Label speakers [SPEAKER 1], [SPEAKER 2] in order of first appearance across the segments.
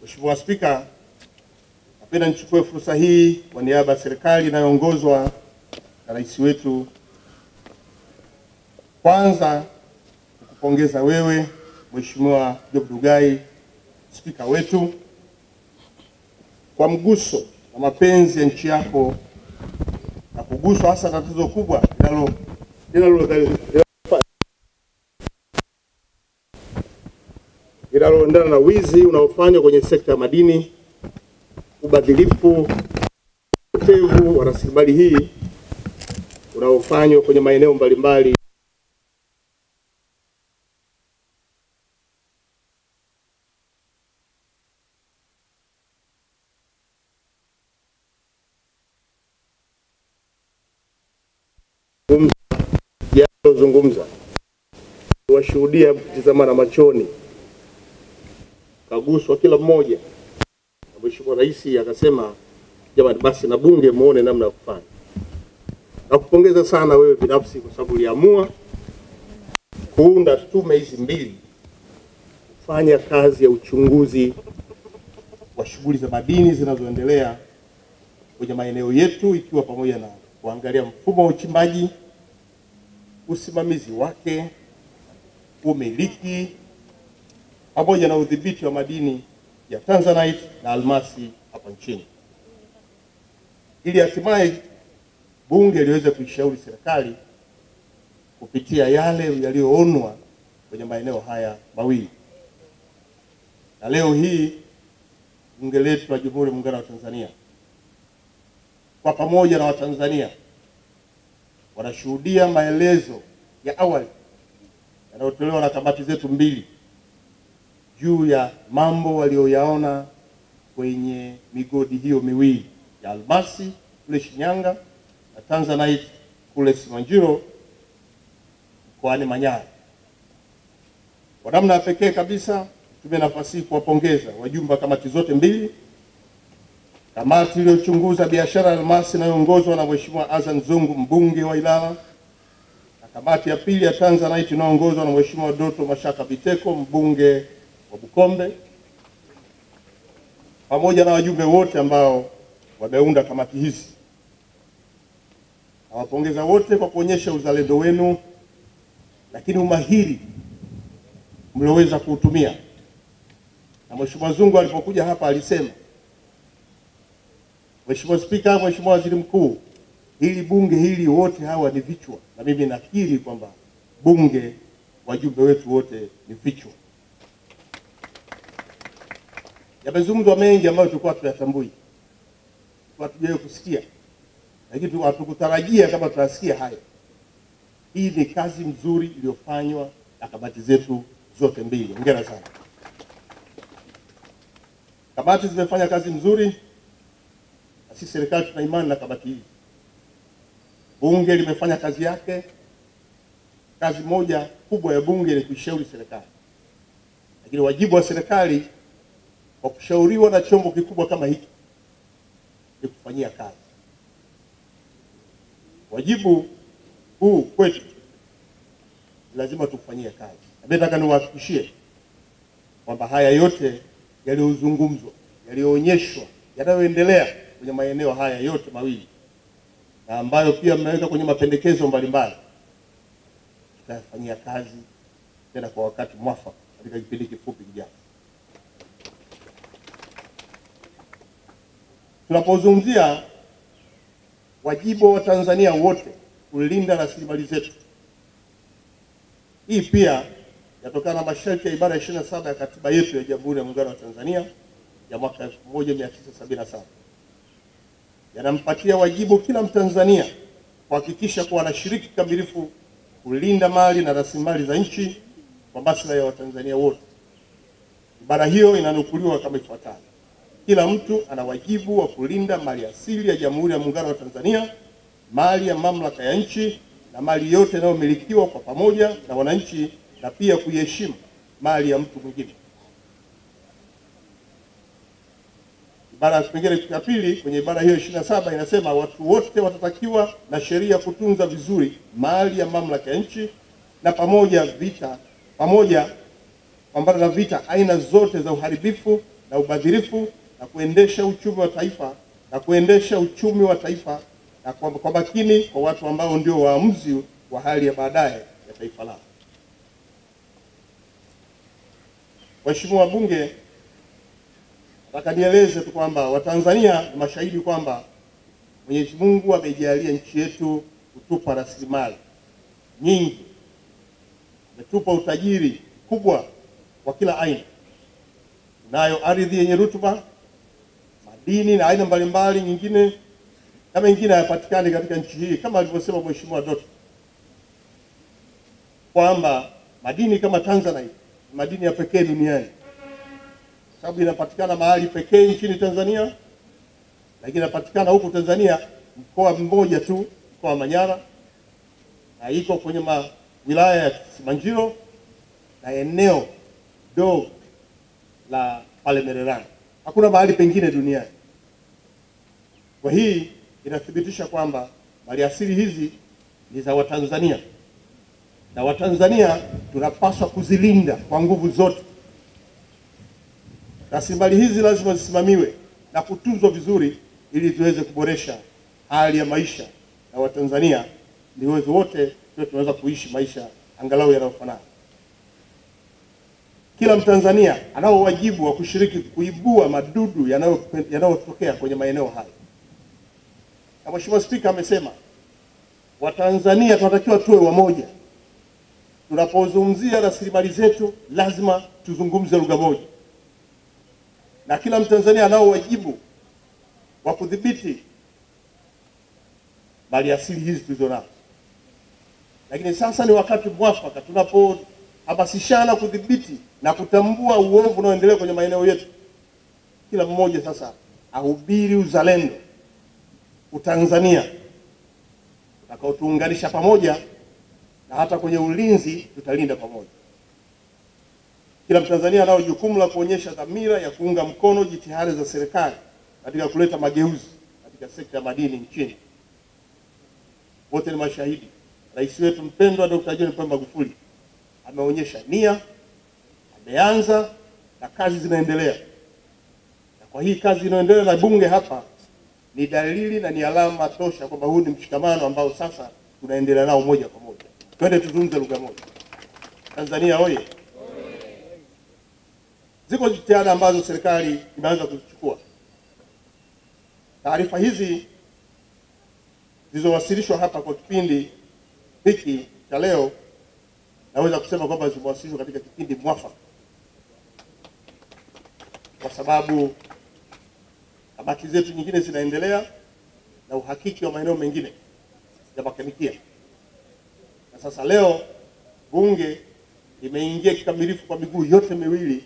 [SPEAKER 1] Mheshimiwa Spika, napenda nichukue fursa hii kwa niaba ya serikali inayoongozwa na rais wetu, kwanza kukupongeza wewe Mheshimiwa Job Ndugai, spika wetu, kwa mguso na mapenzi ya nchi yako na kuguswa hasa tatizo kubwa linaloendana na wizi unaofanywa kwenye sekta ya madini, ubadhilifu, upotevu wa rasilimali hii unaofanywa kwenye maeneo mbalimbali zungumza washuhudia mkitazamana machoni, kaguswa kila mmoja, na Mheshimiwa Rais akasema jamani, basi na bunge muone namna ya kufanya. Nakupongeza sana wewe binafsi kwa sababu uliamua kuunda tume hizi mbili kufanya kazi ya uchunguzi wa shughuli za madini zinazoendelea kwenye maeneo yetu, ikiwa pamoja na kuangalia mfumo wa uchimbaji, usimamizi wake, umiliki, pamoja na udhibiti wa madini ya Tanzanite na almasi hapa nchini, ili hatimaye bunge liweze kuishauri serikali kupitia yale yaliyoonwa kwenye maeneo haya mawili. Na leo hii bunge letu la Jamhuri ya Muungano wa Tanzania kwa pamoja na Watanzania wanashuhudia maelezo ya awali yanayotolewa na kamati zetu mbili juu ya mambo walioyaona kwenye migodi hiyo miwili ya almasi kule Shinyanga na Tanzanite kule Simanjiro mkoani Manyara. Kwa namna pekee kabisa tumia nafasi hii kuwapongeza wajumbe wa kamati zote mbili: kamati iliyochunguza biashara ya almasi inayoongozwa na Mheshimiwa Azan Zungu, mbunge wa Ilala, na kamati ya pili ya Tanzanite inayoongozwa na Mheshimiwa Doto Mashaka Biteko, mbunge wa Bukombe, pamoja na wajumbe wote ambao wameunda kamati hizi. Nawapongeza wote kwa kuonyesha uzalendo wenu, lakini umahiri mlioweza kuutumia. Na Mheshimiwa Zungu alipokuja hapa alisema, Mheshimiwa Spika, Mheshimiwa Waziri Mkuu, hili bunge hili wote hawa ni vichwa, na mimi nakiri kwamba bunge wajumbe wetu wote ni vichwa. Yamezungumzwa mengi ambayo tulikuwa tuyatambui, tulikuwa tujawahi kusikia, lakini hatukutarajia kama tutasikia haya. Hii ni kazi nzuri iliyofanywa na kamati zetu zote mbili. Hongera sana. Kamati zimefanya kazi nzuri, na sisi serikali tuna imani na kamati hii. Bunge limefanya kazi yake. Kazi moja kubwa ya bunge ni kuishauri serikali, lakini wajibu wa serikali kwa kushauriwa na chombo kikubwa kama hiki ni kufanyia kazi. Wajibu huu kwetu lazima tufanyie kazi. Nataka niwahakikishie kwamba haya yote yaliyozungumzwa, yaliyoonyeshwa, yanayoendelea kwenye maeneo haya yote mawili, na ambayo pia mmeweka kwenye mapendekezo mbalimbali, tutafanyia kazi tena kwa wakati mwafaka katika kipindi kifupi kijacho. Tunapozungumzia wajibu wa Tanzania wote kulinda rasilimali zetu, hii pia yatokana na masharti ya ibara 27 ya katiba yetu ya Jamhuri ya Muungano wa Tanzania ya mwaka 1977. Yanampatia wajibu kila Mtanzania kuhakikisha kuwa anashiriki kikamilifu kulinda mali na rasilimali za nchi kwa maslahi ya Watanzania wote. Ibara hiyo inanukuliwa kama ifuatavyo: kila mtu ana wajibu wa kulinda mali asili ya Jamhuri ya Muungano wa Tanzania, mali ya mamlaka ya nchi na mali yote inayomilikiwa kwa pamoja na wananchi, na pia kuiheshimu mali ya mtu mwingine. Ibara ya kipengele cha pili kwenye ibara hiyo 27 inasema watu wote watatakiwa na sheria kutunza vizuri mali ya mamlaka ya nchi na pamoja pambana na vita aina zote za uharibifu na ubadhirifu na kuendesha uchumi wa taifa na kwa makini kwa watu ambao ndio waamuzi wa hali ya baadaye ya taifa lao. Waheshimiwa wabunge, nataka nieleze tu kwamba Watanzania ni mashahidi kwamba Mwenyezi Mungu amejalia nchi yetu kutupa rasilimali nyingi, ametupa utajiri kubwa wa kila aina. Tunayo ardhi yenye rutuba, madini na aina mbalimbali nyingine na mengine hayapatikani katika nchi hii, kama alivyosema Mheshimiwa Doto kwamba madini kama Tanzanite ni madini ya pekee duniani, sababu inapatikana mahali pekee nchini Tanzania, lakini inapatikana huku Tanzania mkoa mmoja tu, mkoa wa Manyara, na iko kwenye wilaya ya Simanjiro na eneo dogo la pale Mererani. Hakuna mahali pengine duniani. Kwa hii inathibitisha kwamba maliasili hizi ni za Watanzania, na Watanzania tunapaswa kuzilinda kwa nguvu zote. Rasilimali hizi lazima zisimamiwe na kutunzwa vizuri ili tuweze kuboresha hali ya maisha na Watanzania ni uwezo wote tunaweza kuishi maisha angalau yanayofanana. Kila Mtanzania anao wajibu wa kushiriki kuibua madudu yanayotokea kwenye maeneo hayo. Na Mheshimiwa Spika amesema Watanzania tunatakiwa tuwe wamoja. Tunapozungumzia rasilimali zetu lazima tuzungumze lugha moja. Na kila Mtanzania anao wajibu wa kudhibiti maliasili hizi tulizonazo. Lakini sasa ni wakati mwafaka tunapohamasishana kudhibiti na kutambua uovu unaoendelea kwenye maeneo yetu. Kila mmoja sasa ahubiri uzalendo, Utanzania utakaotuunganisha pamoja, na hata kwenye ulinzi tutalinda pamoja. Kila Mtanzania anao jukumu la kuonyesha dhamira ya kuunga mkono jitihada za serikali katika kuleta mageuzi katika sekta ya madini nchini. Wote ni mashahidi. Rais wetu mpendwa Dr. John Pombe Magufuli ameonyesha nia, ameanza na kazi zinaendelea. Na kwa hii kazi inaendelea na bunge hapa ni dalili na ni alama tosha kwamba huu ni mshikamano ambao sasa tunaendelea nao moja kwa moja. Twende tuzungumze lugha moja. Tanzania oye! Ziko jitihada ambazo serikali imeanza kuzichukua. Taarifa hizi zilizowasilishwa hapa kwa kipindi hiki cha leo, naweza kusema kwamba zimewasilishwa katika kipindi mwafaka, kwa sababu kamati zetu nyingine zinaendelea na uhakiki wa maeneo mengine ya makemikia. Na sasa leo bunge imeingia kikamilifu kwa miguu yote miwili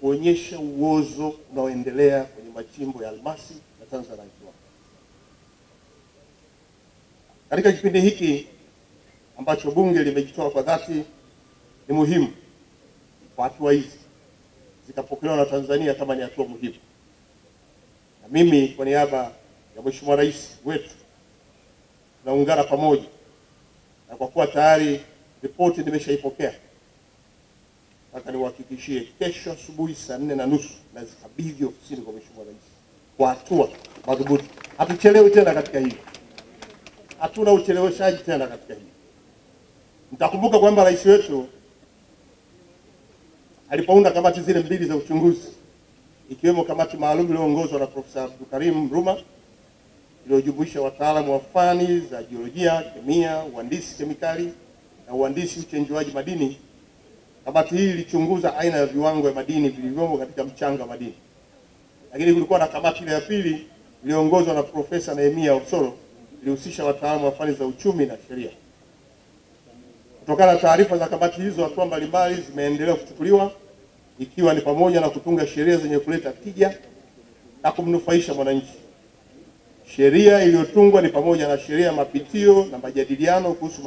[SPEAKER 1] kuonyesha uozo unaoendelea kwenye machimbo ya almasi na Tanzanite. Katika kipindi hiki ambacho bunge limejitoa kwa dhati, ni muhimu kwa hatua hizi zikapokelewa na Tanzania kama ni hatua muhimu. Na mimi kwa niaba ya Mheshimiwa Rais wetu tunaungana pamoja, na kwa kuwa tayari ripoti nimeshaipokea, nataka niwahakikishie kesho asubuhi saa 4:30 na zikabidhi ofisini kwa Mheshimiwa Rais kwa hatua madhubuti. Hatuchelewi tena katika hili. Hatuna ucheleweshaji tena katika hili. Mtakumbuka kwamba rais wetu alipounda kamati zile mbili za uchunguzi, ikiwemo kamati maalum iliyoongozwa na Profesa Abdulkarim Ruma iliyojumuisha wataalamu wa fani za jiolojia, kemia, uhandisi kemikali na uhandisi uchenjuaji madini. Kamati hii ilichunguza aina ya viwango vya madini vilivyomo katika mchanga wa madini. Lakini kulikuwa na kamati ile ya pili iliyoongozwa na Profesa Nehemia Osoro, ilihusisha wataalamu wa fani za uchumi na sheria. Kutokana na taarifa za kamati hizo, hatua mbalimbali zimeendelea kuchukuliwa, ikiwa ni pamoja na kutunga sheria zenye kuleta tija na kumnufaisha mwananchi. Sheria iliyotungwa ni pamoja na sheria ya mapitio na majadiliano kuhusu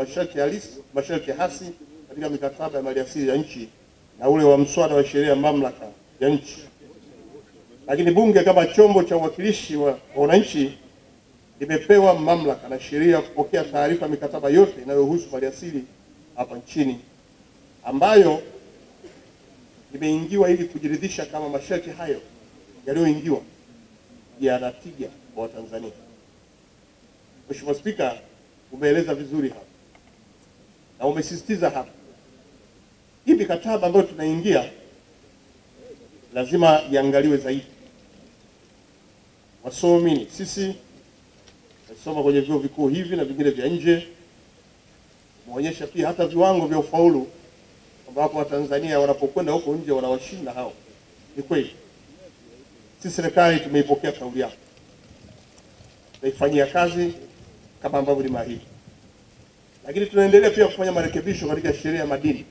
[SPEAKER 1] masharti hasi katika mikataba ya maliasili ya nchi na ule wa mswada wa sheria ya mamlaka ya nchi. Lakini bunge kama chombo cha uwakilishi wa wananchi limepewa mamlaka na sheria ya kupokea taarifa mikataba yote inayohusu maliasili hapa nchini, ambayo imeingiwa ili kujiridhisha kama masharti hayo yaliyoingiwa yana tija kwa Watanzania. Mheshimiwa Spika, umeeleza vizuri hapa na umesisitiza hapa, hii mikataba ambayo tunaingia lazima iangaliwe zaidi. Wasomi sisi tunasoma kwenye vyuo vikuu hivi na vingine vya nje, muonyesha pia hata viwango vya ufaulu ambapo Watanzania wanapokwenda huko nje wanawashinda hao. Ni kweli. Sisi serikali tumeipokea kauli yako, tunaifanyia kazi kama ambavyo ni mahiri, lakini tunaendelea pia kufanya marekebisho katika sheria ya madini,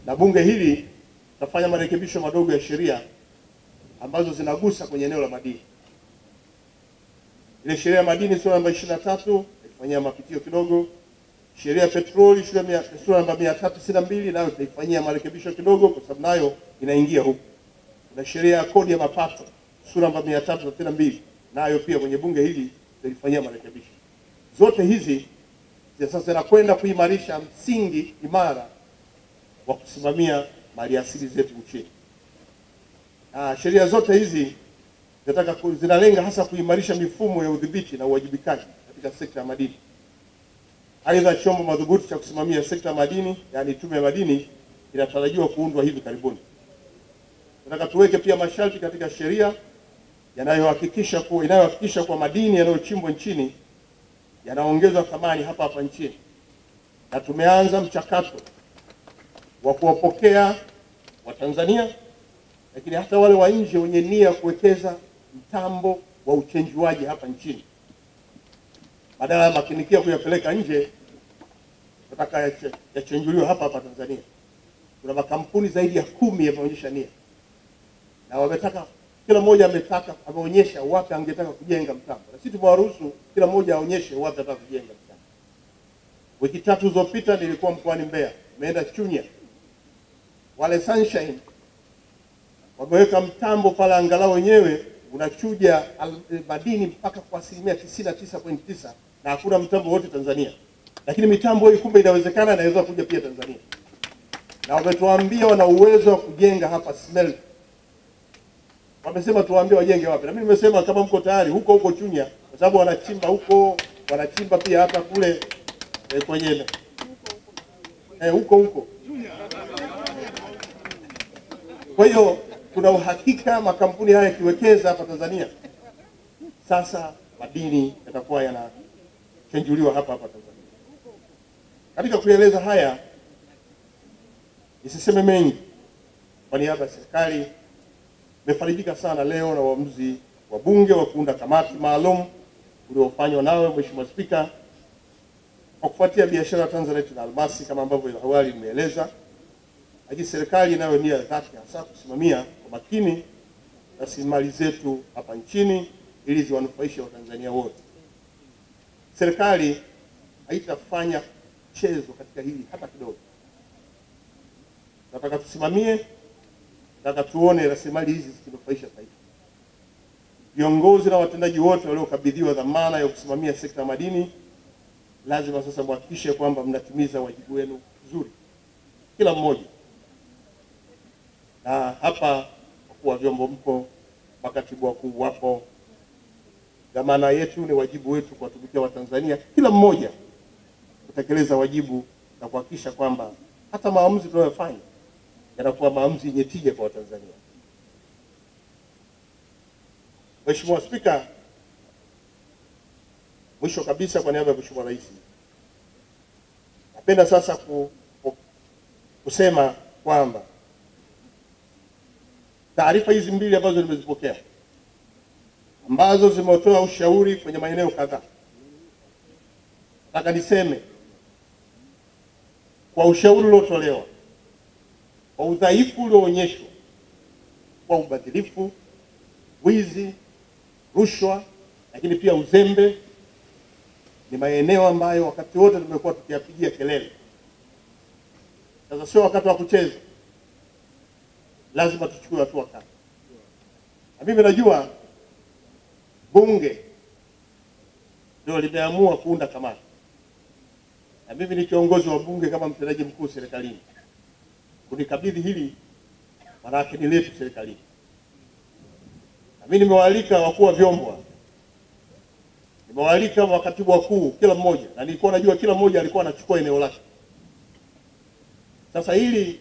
[SPEAKER 1] na bunge hili tutafanya marekebisho madogo ya sheria ambazo zinagusa kwenye eneo la madini. Ile sheria ya madini sura namba 23 ifanyia mapitio kidogo. Sheria ya petroli sura namba 362 nayo tutaifanyia marekebisho kidogo kwa sababu nayo inaingia huko. Na sheria ya kodi ya mapato sura namba 332 nayo pia kwenye bunge hili tutaifanyia marekebisho. Zote hizi sasa zinakwenda kuimarisha msingi imara wa kusimamia maliasili zetu nchini. Sheria zote hizi zinalenga hasa kuimarisha mifumo ya udhibiti na uwajibikaji katika sekta ya madini. Aidha, chombo madhubuti cha kusimamia sekta ya madini, yani Tume ya Madini, inatarajiwa kuundwa hivi karibuni. Tunataka tuweke pia masharti katika sheria inayohakikisha kuwa madini yanayochimbwa nchini yanaongezwa thamani hapa nchini. Na tumeanza mchakato wa kuwapokea Watanzania, lakini hata wale wa nje wenye nia kuwekeza mtambo wa uchenjuaji hapa nchini. Badala ya makinikia kuyapeleka nje, tunataka yachenjuliwe hapa Tanzania. Kuna makampuni zaidi ya 10 yameonyesha nia, na wametaka, kila mmoja ameonyesha wapi angetaka kujenga mtambo, na sisi tumewaruhusu kila mmoja aonyeshe wapi anataka kujenga mtambo. Wiki 3 zilizopita nilikuwa mkoani Mbeya, nimeenda Chunya. Wale Sunshine wameweka mtambo pale, angalau wenyewe unachuja madini mpaka kwa 99.9, na hakuna mtambo wote Tanzania. Lakini mitambo hii kumbe inawezekana, inaweza kuja pia Tanzania. Na wametuambia wana uwezo wa kujenga hapa smelt. Wamesema tuwaambie wajenge wapi. Na mimi nimesema kama mko tayari huko Chunya, kwa sababu wanachimba huko, wanachimba pia hata kule kwenye huko. Kwa hiyo tuna uhakika makampuni haya yakiwekeza hapa Tanzania, sasa madini yatakuwa yanachenjuliwa hapa Tanzania. Katika kueleza haya, nisiseme mengi. Kwa niaba ya serikali, nimefarijika sana leo na uamuzi wa bunge wa kuunda kamati maalum uliofanywa nawe Mheshimiwa Spika, kwa kufuatia biashara ya Tanzanite na almasi kama ambavyo awali nimeeleza. Lakini serikali inayo nia dhati hasa kusimamia kwa makini rasilimali zetu hapa nchini ili ziwanufaishe Watanzania wote. Serikali haitafanya mchezo katika hili hata kidogo. Nataka tusimamie, nataka tuone rasilimali hizi zikinufaisha taifa. Viongozi na watendaji wote waliokabidhiwa dhamana ya kusimamia sekta ya madini lazima sasa muhakikishe kwamba mnatimiza wajibu wenu vizuri, kila mmoja. Na hapa wakuu wa vyombo mko, makatibu wakuu wapo. Dhamana yetu ni wajibu wetu kuwatumikia Watanzania, kila mmoja kutekeleza wajibu na kuhakikisha kwamba hata maamuzi tunayofanya yanakuwa maamuzi yenye tija kwa Watanzania. Mheshimiwa Spika, mwisho kabisa, kwa niaba ya Mheshimiwa Rais, napenda sasa kusema kwamba taarifa hizi mbili ambazo nimezipokea, ambazo zimetoa ushauri kwenye maeneo kadhaa, nataka niseme kwa ushauri uliotolewa, kwa udhaifu ulioonyeshwa, kwa ubadhirifu, wizi, rushwa, lakini pia uzembe, ni maeneo ambayo wakati wote tumekuwa tukiyapigia kelele. Sasa sio wakati wa kucheza, lazima tuchukue hatua kali. Na mimi najua bunge ndio limeamua kuunda kamati, na mimi ni kiongozi wa bunge kama mtendaji mkuu serikalini. Kunikabidhi hili maana ni letu serikalini. Na mimi nimewaalika wakuu wa vyombo, nimewaalika makatibu wakuu kila mmoja, na nilikuwa najua kila mmoja alikuwa anachukua eneo lake. Sasa ili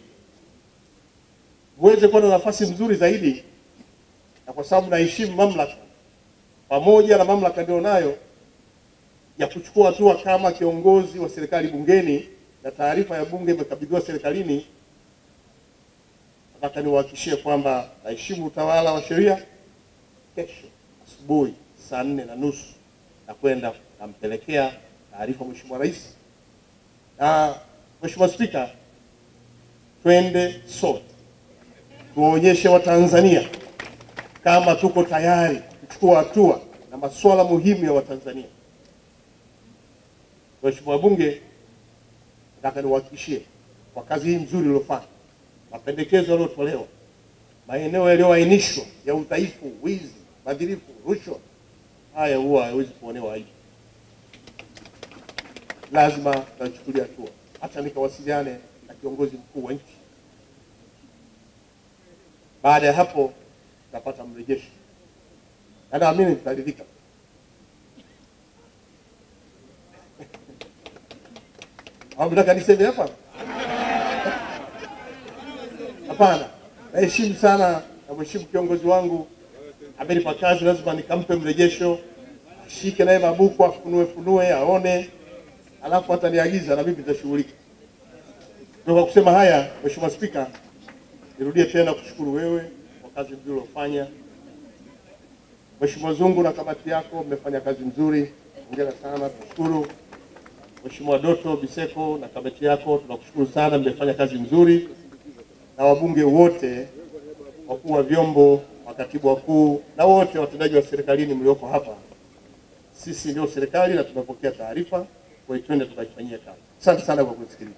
[SPEAKER 1] muweze kuwa na nafasi nzuri zaidi, na kwa sababu naheshimu mamlaka pamoja na mamlaka ndio nayo ya kuchukua hatua kama kiongozi wa serikali bungeni, na taarifa ya bunge imekabidhiwa serikalini, nataka niwahakikishie kwamba naheshimu utawala wa sheria. Kesho asubuhi saa 4:30 na kwenda nampelekea taarifa Mheshimiwa Rais. Na Mheshimiwa Spika, twende sote tuonyeshe Watanzania kama tuko tayari kuchukua hatua na masuala muhimu ya Watanzania. Mheshimiwa Bunge, nataka niwahakikishie kwa kazi hii nzuri iliyofanya, mapendekezo yaliyotolewa, maeneo yaliyoainishwa ya udhaifu, wizi, madhilifu, rushwa, haya huwa haiwezi kuonewa aibu. Lazima tuchukulie hatua. Hata nikawasiliane na kiongozi mkuu wa nchi. Baada ya hapo tutapata mrejesho, na naamini tutaridhika. Au nataka niseme hapa? Hapana. Naheshimu sana na mheshimu kiongozi wangu amenipa kazi, lazima nikampe mrejesho, ashike naye mabuku, afunue aone, alafu hata niagiza na mimi nitashughulika. Kwa kusema haya, Mheshimiwa Spika, nirudie tena kushukuru wewe kwa kazi nzuri uliyofanya. Mheshimiwa Zungu na kamati yako mmefanya kazi nzuri. Hongera sana, tunashukuru. Mheshimiwa Doto Biseko na kamati yako tunakushukuru sana, mmefanya kazi nzuri. Na wabunge wote, wakuu wa vyombo, makatibu wakuu na wote watendaji wa serikalini mlioko hapa, sisi ndio serikali na tunapokea taarifa, kwa hiyo twende tukaifanyie kazi. Asante sana kwa kusikiliza.